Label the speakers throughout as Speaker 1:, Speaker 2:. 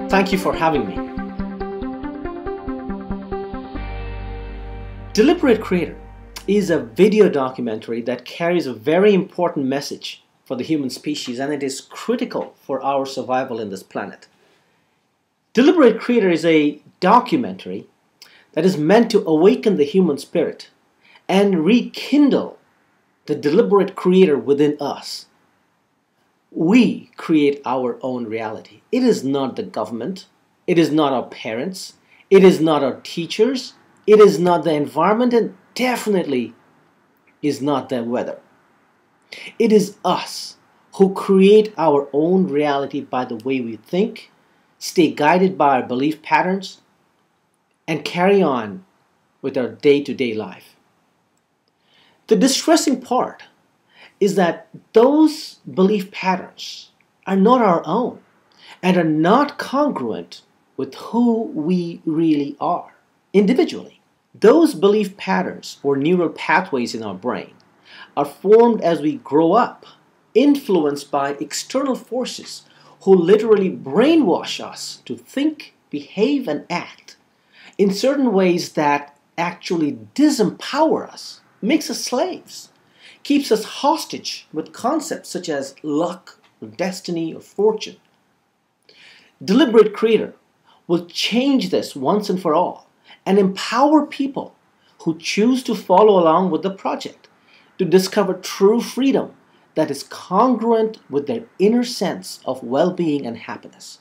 Speaker 1: Thank you for having me. Deliberate Creator is a video documentary that carries a very important message for the human species, and it is critical for our survival in this planet. Deliberate Creator is a documentary that is meant to awaken the human spirit and rekindle the deliberate creator within us. We create our own reality. It is not the government. It is not our parents. It is not our teachers. It is not the environment, and definitely is not the weather. It is us who create our own reality by the way we think, stay guided by our belief patterns, and carry on with our day-to-day life. The distressing part is that those belief patterns are not our own and are not congruent with who we really are individually. Those belief patterns or neural pathways in our brain are formed as we grow up, influenced by external forces who literally brainwash us to think, behave, and act in certain ways that actually disempower us, makes us slaves, keeps us hostage with concepts such as luck, or destiny, or fortune. Deliberate Creator will change this once and for all and empower people who choose to follow along with the project to discover true freedom that is congruent with their inner sense of well-being and happiness.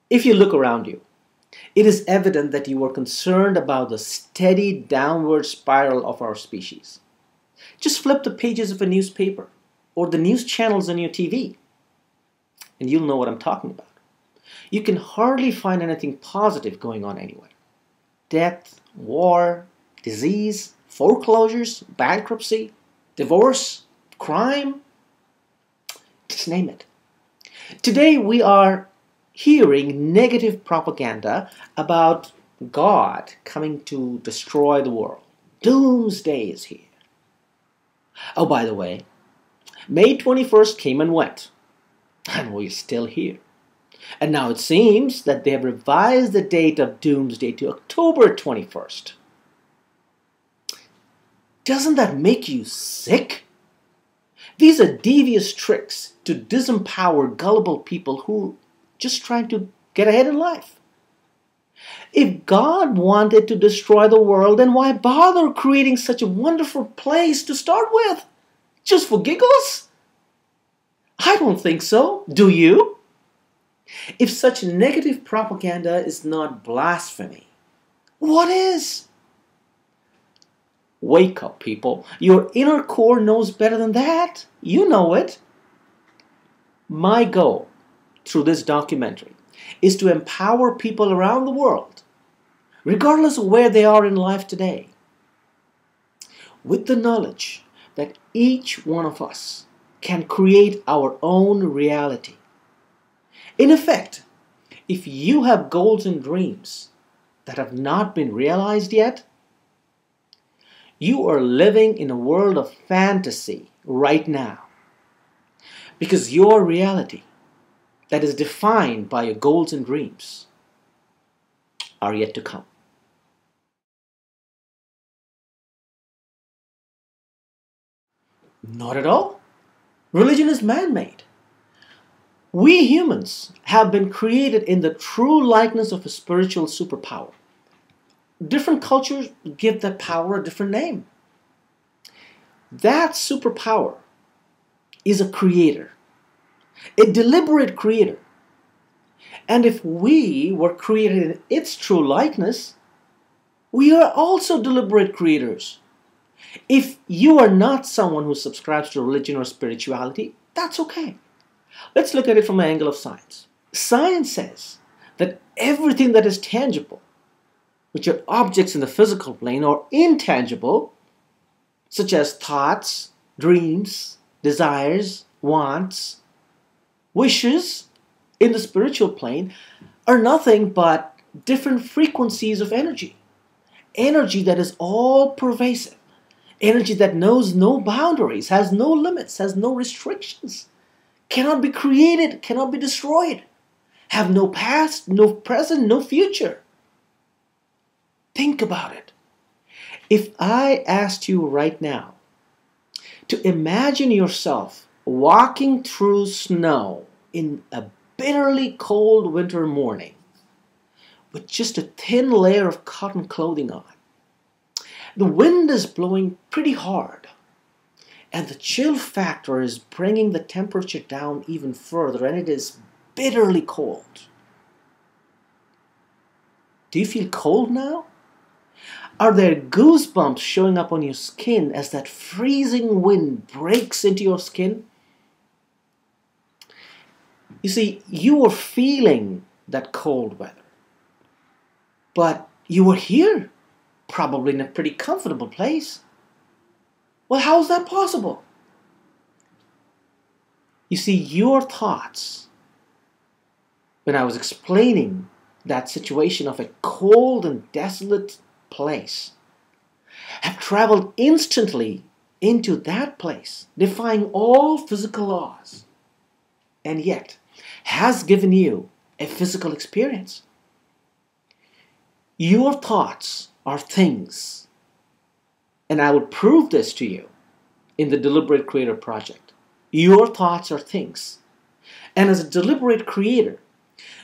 Speaker 1: If you look around you, it is evident that you are concerned about the steady downward spiral of our species. Just flip the pages of a newspaper or the news channels on your TV, and you'll know what I'm talking about. You can hardly find anything positive going on anywhere. Death, war, disease, foreclosures, bankruptcy, divorce, crime, just name it. Today we are hearing negative propaganda about God coming to destroy the world. Doomsday is here. Oh, by the way, May 21st came and went, and we're still here. And now it seems that they have revised the date of Doomsday to October 21st. Doesn't that make you sick? These are devious tricks to disempower gullible people who just trying to get ahead in life. If God wanted to destroy the world, then why bother creating such a wonderful place to start with? Just for giggles? I don't think so. Do you? If such negative propaganda is not blasphemy, what is? Wake up, people. Your inner core knows better than that. You know it. My goal through this documentary is to empower people around the world, regardless of where they are in life today, with the knowledge that each one of us can create our own reality. In effect, if you have goals and dreams that have not been realized yet, you are living in a world of fantasy right now, because your reality that is defined by your goals and dreams are yet to come. Not at all. Religion is man-made. We humans have been created in the true likeness of a spiritual superpower. Different cultures give that power a different name. That superpower is a creator, a deliberate creator. And if we were created in its true likeness, we are also deliberate creators. If you are not someone who subscribes to religion or spirituality, that's okay. Let's look at it from an angle of science. Science says that everything that is tangible, which are objects in the physical plane, or intangible, such as thoughts, dreams, desires, wants, wishes, in the spiritual plane, are nothing but different frequencies of energy. Energy that is all pervasive. Energy that knows no boundaries, has no limits, has no restrictions, cannot be created, cannot be destroyed, have no past, no present, no future. Think about it. If I asked you right now to imagine yourself walking through snow in a bitterly cold winter morning with just a thin layer of cotton clothing on, the wind is blowing pretty hard, and the chill factor is bringing the temperature down even further, and it is bitterly cold. Do you feel cold now? Are there goosebumps showing up on your skin as that freezing wind breaks into your skin? You see, you were feeling that cold weather, but you were here, probably in a pretty comfortable place. Well, how is that possible? You see, your thoughts, when I was explaining that situation of a cold and desolate place, have traveled instantly into that place, defying all physical laws, and yet has given you a physical experience. Your thoughts are things, and I will prove this to you in the Deliberate Creator Project. Your thoughts are things, and as a deliberate creator,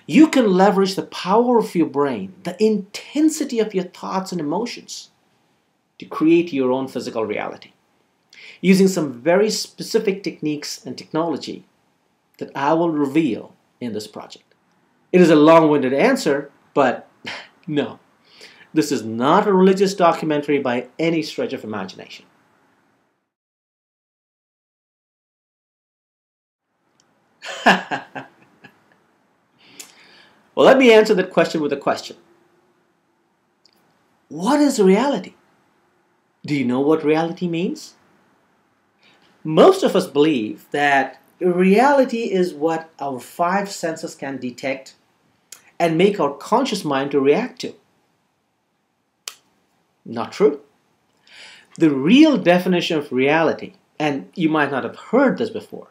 Speaker 1: you can leverage the power of your brain, the intensity of your thoughts and emotions, to create your own physical reality, using some very specific techniques and technology that I will reveal in this project. It is a long-winded answer, but no, this is not a religious documentary by any stretch of imagination. Well, let me answer that question with a question. What is reality? Do you know what reality means? Most of us believe that reality is what our five senses can detect and make our conscious mind to react to. Not true. The real definition of reality, and you might not have heard this before,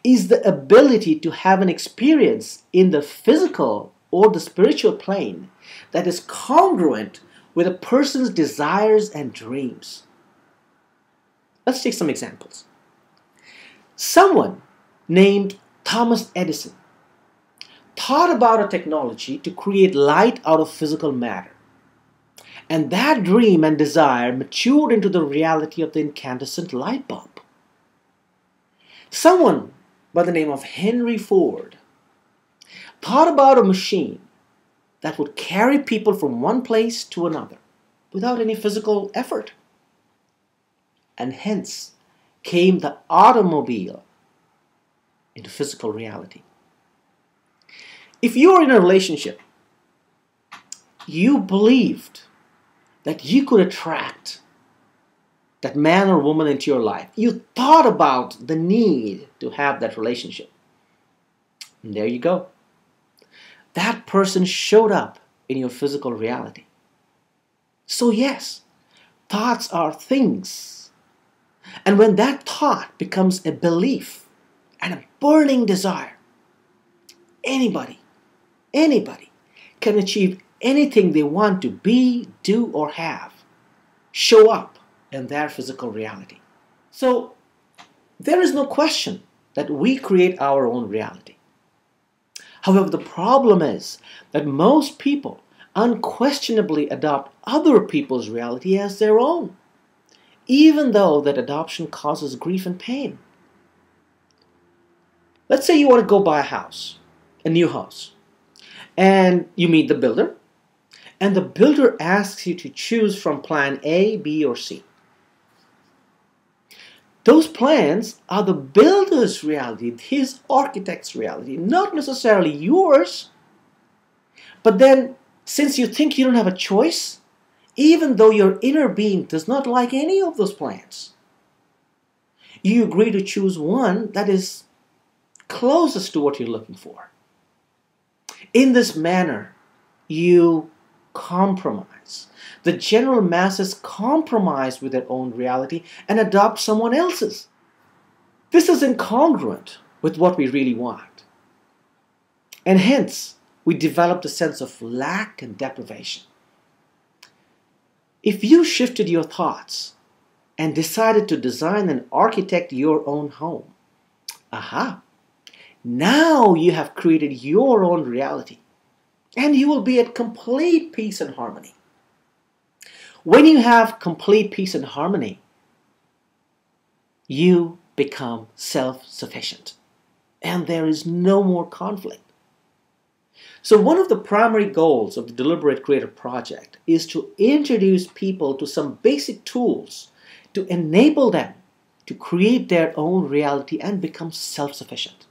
Speaker 1: is the ability to have an experience in the physical or the spiritual plane that is congruent with a person's desires and dreams. Let's take some examples. Someone named Thomas Edison thought about a technology to create light out of physical matter. And that dream and desire matured into the reality of the incandescent light bulb. Someone by the name of Henry Ford thought about a machine that would carry people from one place to another without any physical effort. And hence came the automobile into physical reality. If you're in a relationship, you believed that you could attract that man or woman into your life. You thought about the need to have that relationship. And there you go. That person showed up in your physical reality. So yes, thoughts are things. And when that thought becomes a belief and a burning desire, anybody can achieve anything they want to be, do, or have, show up in their physical reality. So there is no question that we create our own reality. However, the problem is that most people unquestionably adopt other people's reality as their own, even though that adoption causes grief and pain. Let's say you want to go buy a house, a new house, and you meet the builder, and the builder asks you to choose from plan A, B, or C. Those plans are the builder's reality, his architect's reality, not necessarily yours. But then, since you think you don't have a choice, even though your inner being does not like any of those plans, you agree to choose one that is closest to what you're looking for. In this manner, you compromise. The general masses compromise with their own reality and adopt someone else's. This is incongruent with what we really want. And hence, we develop a sense of lack and deprivation. If you shifted your thoughts and decided to design and architect your own home, now you have created your own reality, and you will be at complete peace and harmony. When you have complete peace and harmony, you become self-sufficient, and there is no more conflict. So one of the primary goals of the Deliberate Creator Project is to introduce people to some basic tools to enable them to create their own reality and become self-sufficient.